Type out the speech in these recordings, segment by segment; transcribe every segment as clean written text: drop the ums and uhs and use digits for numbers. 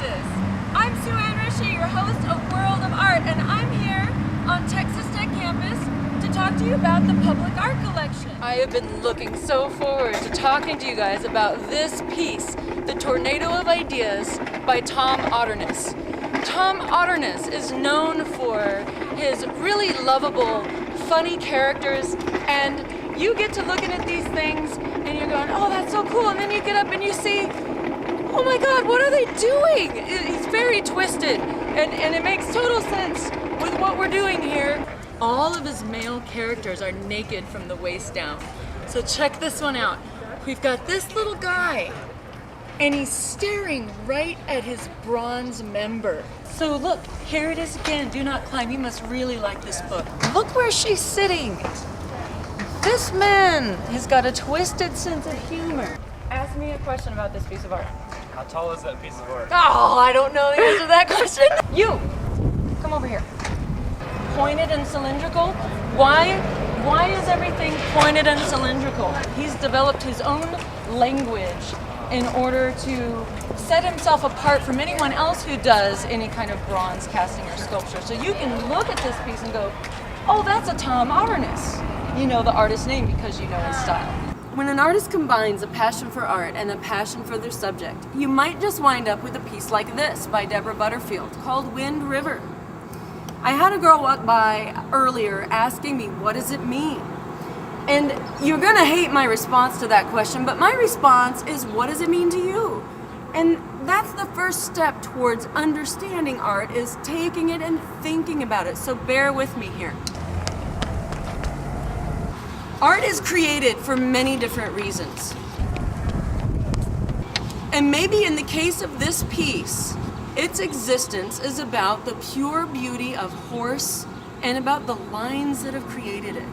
Texas. I'm Rische, your host of World of Art, and I'm here on Texas Tech campus to talk to you about the public art collection. I have been looking so forward to talking to you guys about this piece, The Tornado of Ideas by Tom Ternes. Tom Ternes is known for his really lovable, funny characters, and you get to looking at these things and you're going, oh, that's so cool, and then you get up and you see, oh my God, what are they doing? He's very twisted, and it makes total sense with what we're doing here. All of his male characters are naked from the waist down. So check this one out. We've got this little guy, and he's staring right at his bronze member. So look, here it is again. Do not climb. You must really like this book. Look where she's sitting. This man has got a twisted sense of humor. Ask me a question about this piece of art. How tall is that piece of art? Oh, I don't know the answer to that question. You, come over here. Pointed and cylindrical. Why is everything pointed and cylindrical? He's developed his own language in order to set himself apart from anyone else who does any kind of bronze casting or sculpture. So you can look at this piece and go, oh, that's a Tom Ternes. You know the artist's name because you know his style. When an artist combines a passion for art and a passion for their subject, you might just wind up with a piece like this by Deborah Butterfield called Wind River. I had a girl walk by earlier asking me, what does it mean? And you're gonna hate my response to that question, but my response is, what does it mean to you? And that's the first step towards understanding art, is taking it and thinking about it. So bear with me here. Art is created for many different reasons. And maybe in the case of this piece, its existence is about the pure beauty of horse and about the lines that have created it.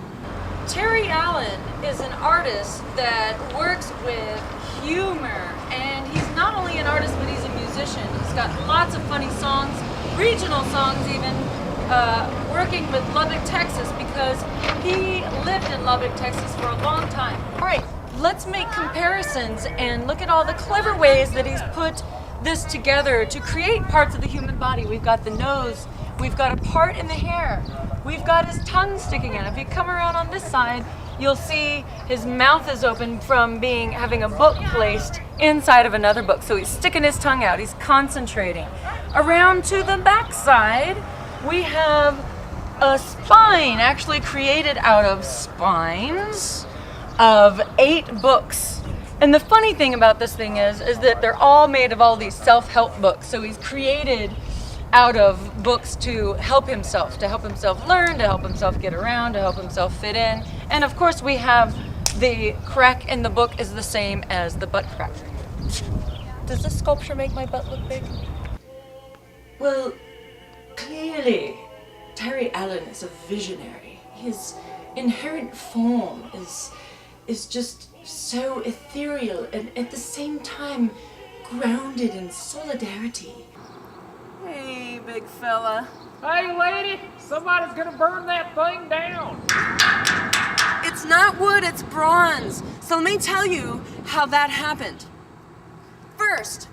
Terry Allen is an artist that works with humor, and he's not only an artist, but he's a musician. He's got lots of funny songs, regional songs even, working with Lubbock, Texas, because he lived in Lubbock, Texas for a long time. All right, let's make comparisons and look at all the clever ways that he's put this together to create parts of the human body. We've got the nose, we've got a part in the hair, we've got his tongue sticking out. If you come around on this side, you'll see his mouth is open from having a book placed inside of another book. So he's sticking his tongue out, he's concentrating. Around to the back side, we have a spine actually created out of spines of 8 books. And the funny thing about this thing is that they're all made of all these self-help books. So he's created out of books to help himself learn, to help himself get around, to help himself fit in. And of course we have the crack in the book is the same as the butt crack. Does this sculpture make my butt look big? Well, clearly, Terry Allen is a visionary. His inherent form is just so ethereal and at the same time grounded in solidarity. Hey, big fella. Hey, lady, somebody's gonna burn that thing down. It's not wood, it's bronze. So let me tell you how that happened. First,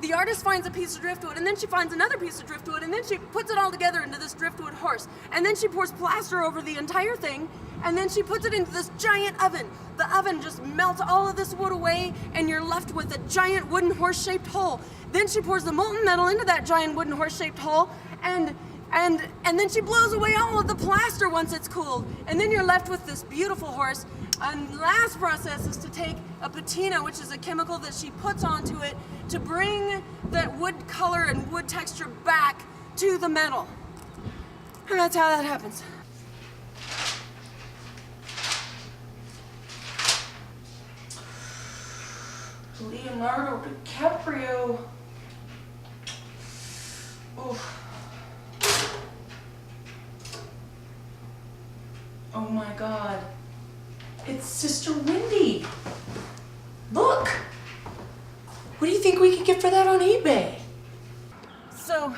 the artist finds a piece of driftwood, and then she finds another piece of driftwood, and then she puts it all together into this driftwood horse. And then she pours plaster over the entire thing, and then she puts it into this giant oven. The oven just melts all of this wood away, and you're left with a giant wooden horse-shaped hole. Then she pours the molten metal into that giant wooden horse-shaped hole, and then she blows away all of the plaster once it's cooled. And then you're left with this beautiful horse. And the last process is to take a patina, which is a chemical that she puts onto it to bring that wood color and wood texture back to the metal. And that's how that happens. Leonardo DiCaprio. Oof. Oh my God. It's Sister Wendy. Look. What do you think we could get for that on eBay? So,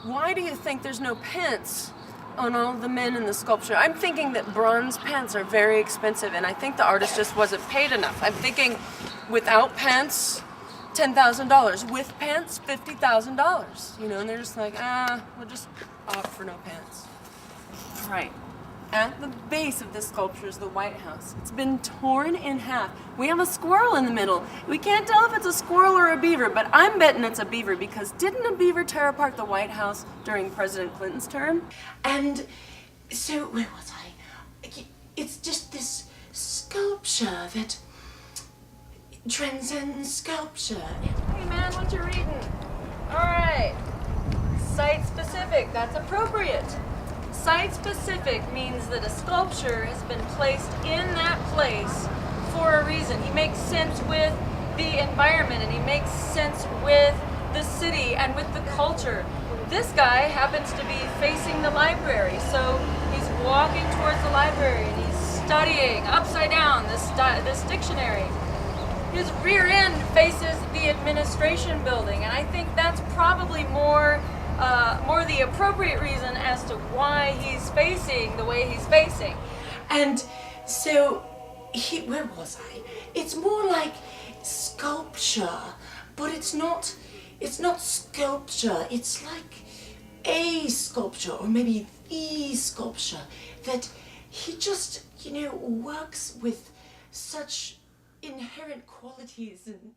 why do you think there's no pants on all the men in the sculpture? I'm thinking that bronze pants are very expensive, and I think the artist just wasn't paid enough. I'm thinking without pants, $10,000. With pants, $50,000. You know, and they're just like, we'll just opt for no pants. Right. At the base of this sculpture is the White House. It's been torn in half. We have a squirrel in the middle. We can't tell if it's a squirrel or a beaver, but I'm betting it's a beaver because didn't a beaver tear apart the White House during President Clinton's term? And so, where was I? It's just this sculpture that transcends sculpture. Hey man, what you reading? Alright. Site-specific, that's appropriate. Site-specific means that a sculpture has been placed in that place for a reason. He makes sense with the environment and he makes sense with the city and with the culture. This guy happens to be facing the library, so he's walking towards the library and he's studying upside down this dictionary. His rear end faces the administration building, and I think that's probably more the appropriate reason as to why he's facing the way he's facing. And so, where was I? It's more like sculpture, but it's not sculpture. It's like a sculpture, or maybe the sculpture, that he just, works with such inherent qualities and